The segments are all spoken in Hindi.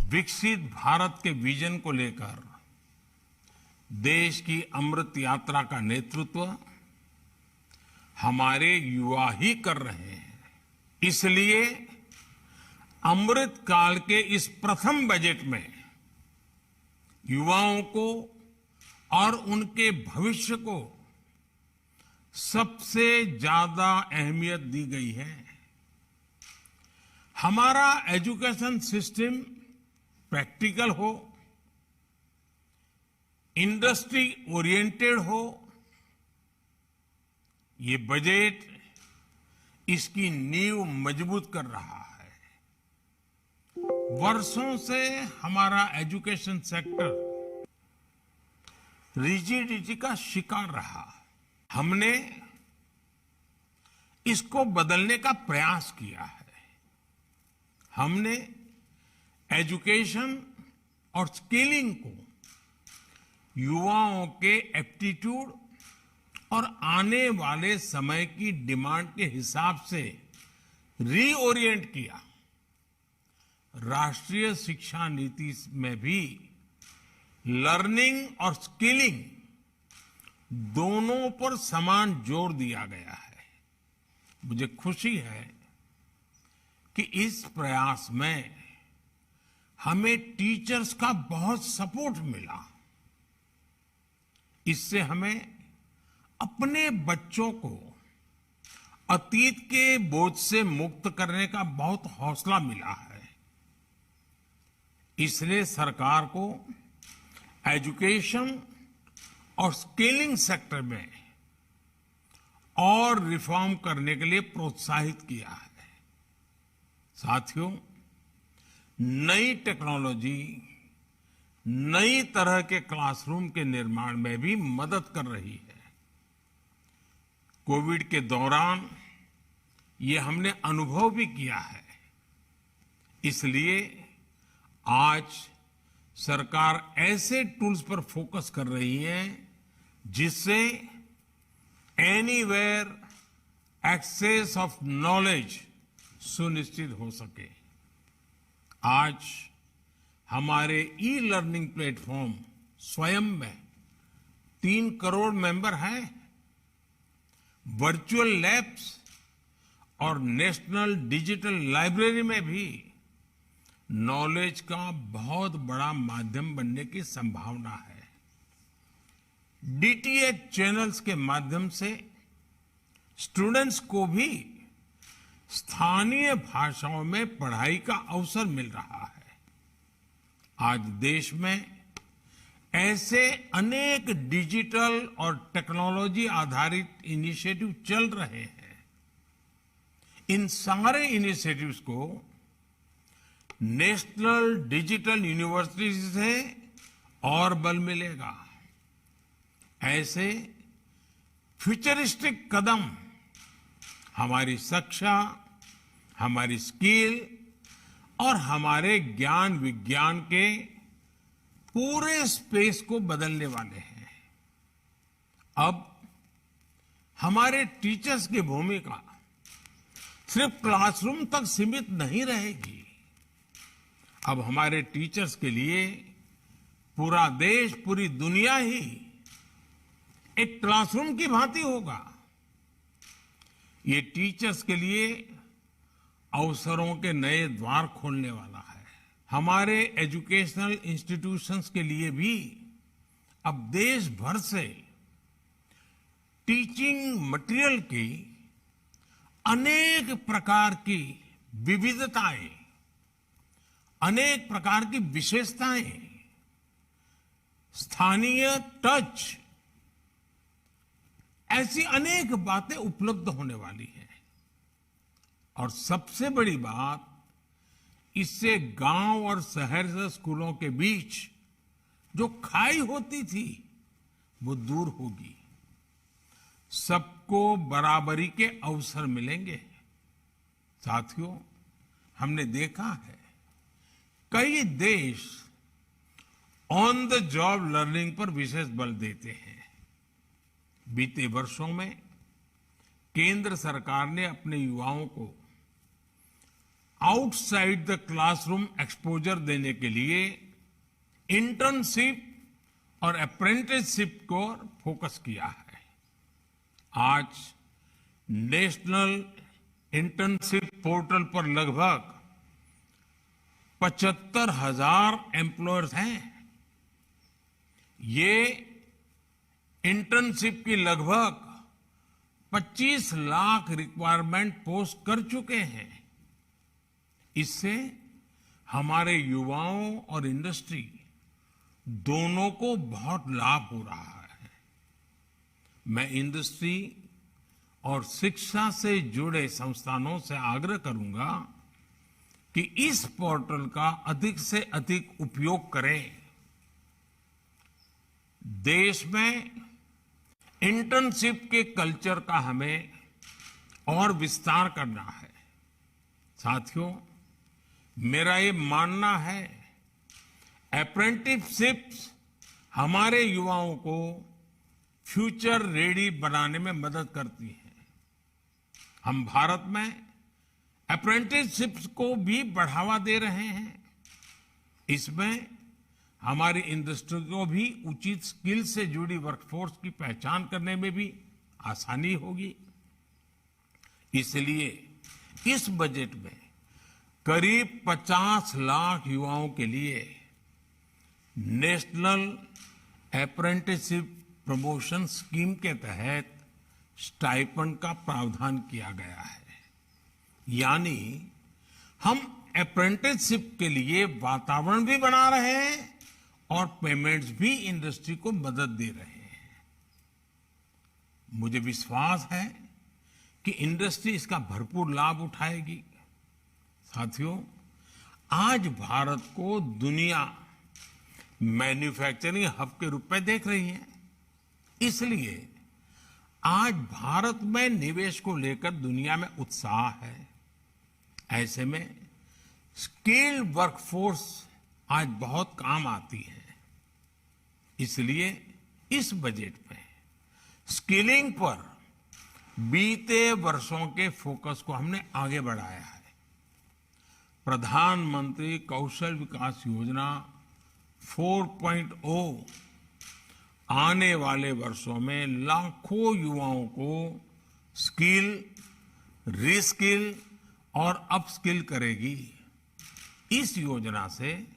विकसित भारत के विजन को लेकर देश की अमृत यात्रा का नेतृत्व हमारे युवा ही कर रहे हैं। इसलिए अमृत काल के इस प्रथम बजट में युवाओं को और उनके भविष्य को सबसे ज्यादा अहमियत दी गई है। हमारा एजुकेशन सिस्टम प्रैक्टिकल हो, इंडस्ट्री ओरिएंटेड हो, ये बजट इसकी नींव मजबूत कर रहा है। वर्षों से हमारा एजुकेशन सेक्टर रिजिडिटी का शिकार रहा। हमने इसको बदलने का प्रयास किया है। हमने एजुकेशन और स्किलिंग को युवाओं के एप्टीट्यूड और आने वाले समय की डिमांड के हिसाब से रीओरिएंट किया। राष्ट्रीय शिक्षा नीति में भी लर्निंग और स्किलिंग दोनों पर समान जोर दिया गया है। मुझे खुशी है कि इस प्रयास में हमें टीचर्स का बहुत सपोर्ट मिला। इससे हमें अपने बच्चों को अतीत के बोझ से मुक्त करने का बहुत हौसला मिला है। इसलिए सरकार को एजुकेशन और स्किलिंग सेक्टर में और रिफॉर्म करने के लिए प्रोत्साहित किया है। साथियों, नई टेक्नोलॉजी नई तरह के क्लासरूम के निर्माण में भी मदद कर रही है। कोविड के दौरान ये हमने अनुभव भी किया है। इसलिए आज सरकार ऐसे टूल्स पर फोकस कर रही है जिससे एनीवेयर एक्सेस ऑफ नॉलेज सुनिश्चित हो सके। आज हमारे ई लर्निंग प्लेटफॉर्म स्वयं में 3 करोड़ मेंबर हैं। वर्चुअल लैब्स और नेशनल डिजिटल लाइब्रेरी में भी नॉलेज का बहुत बड़ा माध्यम बनने की संभावना है। डीटीएच चैनल्स के माध्यम से स्टूडेंट्स को भी स्थानीय भाषाओं में पढ़ाई का अवसर मिल रहा है। आज देश में ऐसे अनेक डिजिटल और टेक्नोलॉजी आधारित इनिशिएटिव चल रहे हैं। इन सारे इनिशिएटिव्स को नेशनल डिजिटल यूनिवर्सिटी से और बल मिलेगा। ऐसे फ्यूचरिस्टिक कदम हमारी शिक्षा, हमारी स्किल और हमारे ज्ञान विज्ञान के पूरे स्पेस को बदलने वाले हैं। अब हमारे टीचर्स की भूमिका सिर्फ क्लासरूम तक सीमित नहीं रहेगी। अब हमारे टीचर्स के लिए पूरा देश, पूरी दुनिया ही एक क्लासरूम की भांति होगा। ये टीचर्स के लिए अवसरों के नए द्वार खोलने वाला है। हमारे एजुकेशनल इंस्टीट्यूशंस के लिए भी अब देश भर से टीचिंग मटेरियल की अनेक प्रकार की विविधताएं, अनेक प्रकार की विशेषताएं, स्थानीय टच, ऐसी अनेक बातें उपलब्ध होने वाली हैं। और सबसे बड़ी बात, इससे गांव और शहर से स्कूलों के बीच जो खाई होती थी वो दूर होगी। सबको बराबरी के अवसर मिलेंगे। साथियों, हमने देखा है कई देश ऑन द जॉब लर्निंग पर विशेष बल देते हैं। बीते वर्षों में केंद्र सरकार ने अपने युवाओं को आउटसाइड द क्लासरूम एक्सपोजर देने के लिए इंटर्नशिप और अप्रेंटिसशिप को फोकस किया है। आज नेशनल इंटर्नशिप पोर्टल पर लगभग 75,000 एम्प्लॉयर्स हैं। ये इंटर्नशिप की लगभग 25 लाख रिक्वायरमेंट पोस्ट कर चुके हैं। इससे हमारे युवाओं और इंडस्ट्री दोनों को बहुत लाभ हो रहा है। मैं इंडस्ट्री और शिक्षा से जुड़े संस्थानों से आग्रह करूंगा कि इस पोर्टल का अधिक से अधिक उपयोग करें। देश में इंटर्नशिप के कल्चर का हमें और विस्तार करना है। साथियों, मेरा ये मानना है अप्रेंटिसशिप्स हमारे युवाओं को फ्यूचर रेडी बनाने में मदद करती है। हम भारत में अप्रेंटिसशिप्स को भी बढ़ावा दे रहे हैं। इसमें हमारी इंडस्ट्री को भी उचित स्किल से जुड़ी वर्कफोर्स की पहचान करने में भी आसानी होगी। इसलिए इस बजट में करीब 50 लाख युवाओं के लिए नेशनल अप्रेंटिसशिप प्रमोशन स्कीम के तहत स्टाइपेंड का प्रावधान किया गया है। यानी हम अप्रेंटिसशिप के लिए वातावरण भी बना रहे हैं और पेमेंट्स भी इंडस्ट्री को मदद दे रहे हैं। मुझे विश्वास है कि इंडस्ट्री इसका भरपूर लाभ उठाएगी। साथियों, आज भारत को दुनिया मैन्युफैक्चरिंग हब के रूप में देख रही है। इसलिए आज भारत में निवेश को लेकर दुनिया में उत्साह है। ऐसे में स्किल्ड वर्कफोर्स आज बहुत काम आती है। इसलिए इस बजट में स्किलिंग पर बीते वर्षों के फोकस को हमने आगे बढ़ाया है। प्रधानमंत्री कौशल विकास योजना 4.0 आने वाले वर्षों में लाखों युवाओं को स्किल, रीस्किल और अपस्किल करेगी। इस योजना से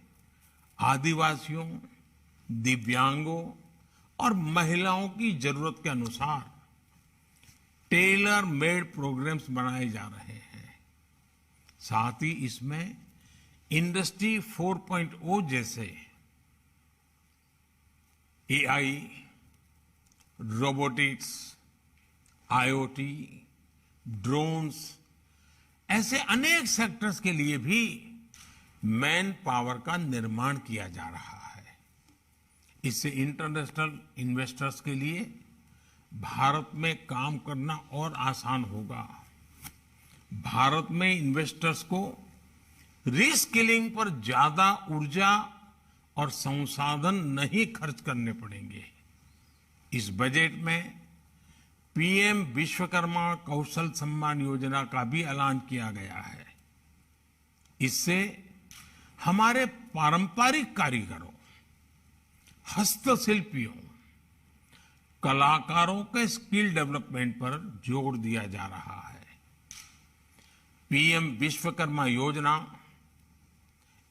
आदिवासियों, दिव्यांगों और महिलाओं की जरूरत के अनुसार टेलर मेड प्रोग्राम्स बनाए जा रहे हैं। साथ ही इसमें इंडस्ट्री 4.0 जैसे एआई, रोबोटिक्स, आईओटी, ड्रोन्स ऐसे अनेक सेक्टर्स के लिए भी मैन पावर का निर्माण किया जा रहा है। इससे इंटरनेशनल इन्वेस्टर्स के लिए भारत में काम करना और आसान होगा। भारत में इन्वेस्टर्स को रीस्किलिंग पर ज्यादा ऊर्जा और संसाधन नहीं खर्च करने पड़ेंगे। इस बजट में पीएम विश्वकर्मा कौशल सम्मान योजना का भी ऐलान किया गया है। इससे हमारे पारंपरिक कारीगरों, हस्तशिल्पियों, कलाकारों के स्किल डेवलपमेंट पर जोर दिया जा रहा है। पीएम विश्वकर्मा योजना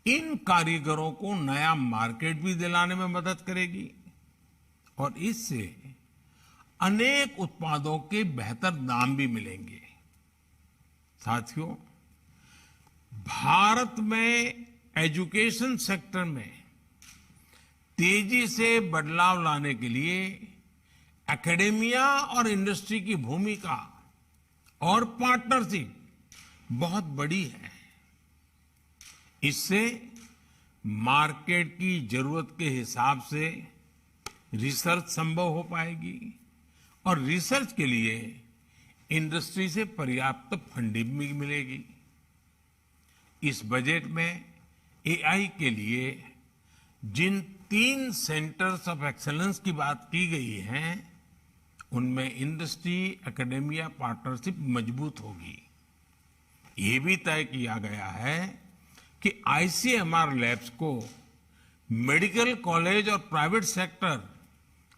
इन कारीगरों को नया मार्केट भी दिलाने में मदद करेगी और इससे अनेक उत्पादों के बेहतर दाम भी मिलेंगे। साथियों, भारत में एजुकेशन सेक्टर में तेजी से बदलाव लाने के लिए एकेडेमिया और इंडस्ट्री की भूमिका और पार्टनरशिप बहुत बड़ी है। इससे मार्केट की जरूरत के हिसाब से रिसर्च संभव हो पाएगी और रिसर्च के लिए इंडस्ट्री से पर्याप्त फंडिंग भी मिलेगी। इस बजट में एआई के लिए जिन 3 सेंटर्स ऑफ एक्सीलेंस की बात की गई है, उनमें इंडस्ट्री एकेडेमिया पार्टनरशिप मजबूत होगी। ये भी तय किया गया है कि आईसीएमआर लैब्स को मेडिकल कॉलेज और प्राइवेट सेक्टर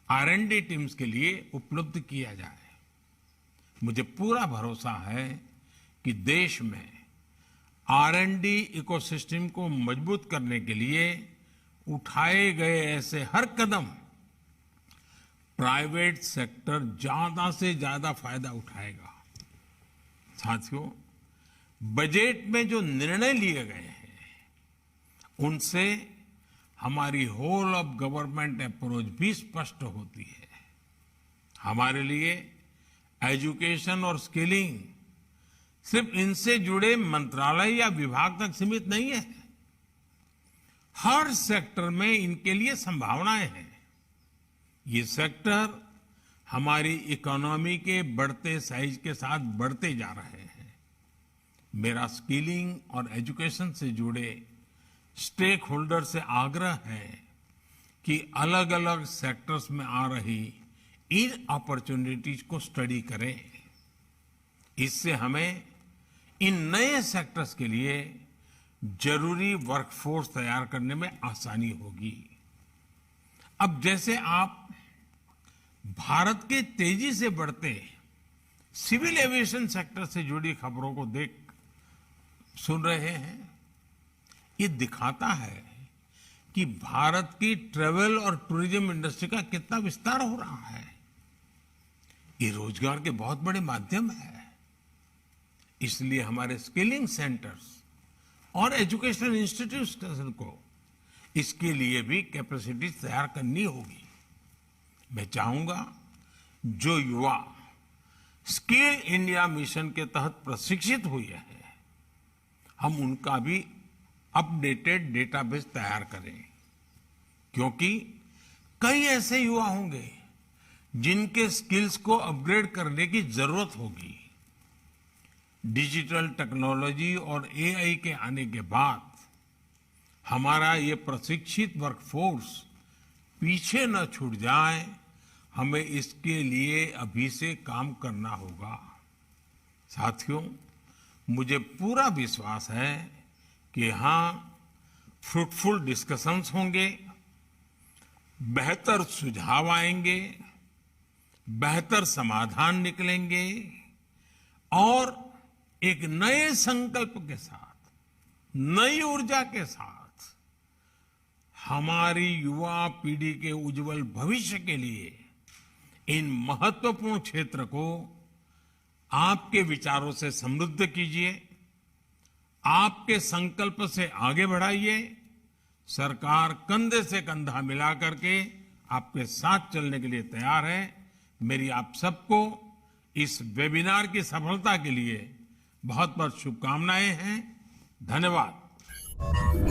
R&D टीम्स के लिए उपलब्ध किया जाए। मुझे पूरा भरोसा है कि देश में R&D इकोसिस्टम को मजबूत करने के लिए उठाए गए ऐसे हर कदम प्राइवेट सेक्टर ज्यादा से ज्यादा फायदा उठाएगा। साथियों, बजट में जो निर्णय लिए गए हैं उनसे हमारी होल ऑफ गवर्नमेंट अप्रोच भी स्पष्ट होती है। हमारे लिए एजुकेशन और स्किलिंग सिर्फ इनसे जुड़े मंत्रालय या विभाग तक सीमित नहीं है। हर सेक्टर में इनके लिए संभावनाएं हैं। ये सेक्टर हमारी इकोनॉमी के बढ़ते साइज के साथ बढ़ते जा रहे हैं। मेरा स्किलिंग और एजुकेशन से जुड़े स्टेक होल्डर से आग्रह है कि अलग अलग सेक्टर्स में आ रही इन अपॉर्चुनिटीज को स्टडी करें। इससे हमें इन नए सेक्टर्स के लिए जरूरी वर्कफोर्स तैयार करने में आसानी होगी। अब जैसे आप भारत के तेजी से बढ़ते सिविल एविएशन सेक्टर से जुड़ी खबरों को सुन रहे हैं, ये दिखाता है कि भारत की ट्रेवल और टूरिज्म इंडस्ट्री का कितना विस्तार हो रहा है। ये रोजगार के बहुत बड़े माध्यम है। इसलिए हमारे स्किलिंग सेंटर्स और एजुकेशनल इंस्टीट्यूशन को इसके लिए भी कैपेसिटी तैयार करनी होगी। मैं चाहूंगा जो युवा स्किल इंडिया मिशन के तहत प्रशिक्षित हुए हैं, हम उनका भी अपडेटेड डेटाबेस तैयार करें, क्योंकि कई ऐसे युवा होंगे जिनके स्किल्स को अपग्रेड करने की जरूरत होगी। डिजिटल टेक्नोलॉजी और AI के आने के बाद हमारा ये प्रशिक्षित वर्कफोर्स पीछे न छूट जाए, हमें इसके लिए अभी से काम करना होगा। साथियों, मुझे पूरा विश्वास है कि यहाँ फ्रूटफुल डिस्कशंस होंगे, बेहतर सुझाव आएंगे, बेहतर समाधान निकलेंगे और एक नए संकल्प के साथ, नई ऊर्जा के साथ हमारी युवा पीढ़ी के उज्जवल भविष्य के लिए इन महत्वपूर्ण क्षेत्र को आपके विचारों से समृद्ध कीजिए, आपके संकल्प से आगे बढ़ाइए। सरकार कंधे से कंधा मिला करके आपके साथ चलने के लिए तैयार है। मेरी आप सबको इस वेबिनार की सफलता के लिए बहुत बहुत शुभकामनाएं हैं। धन्यवाद।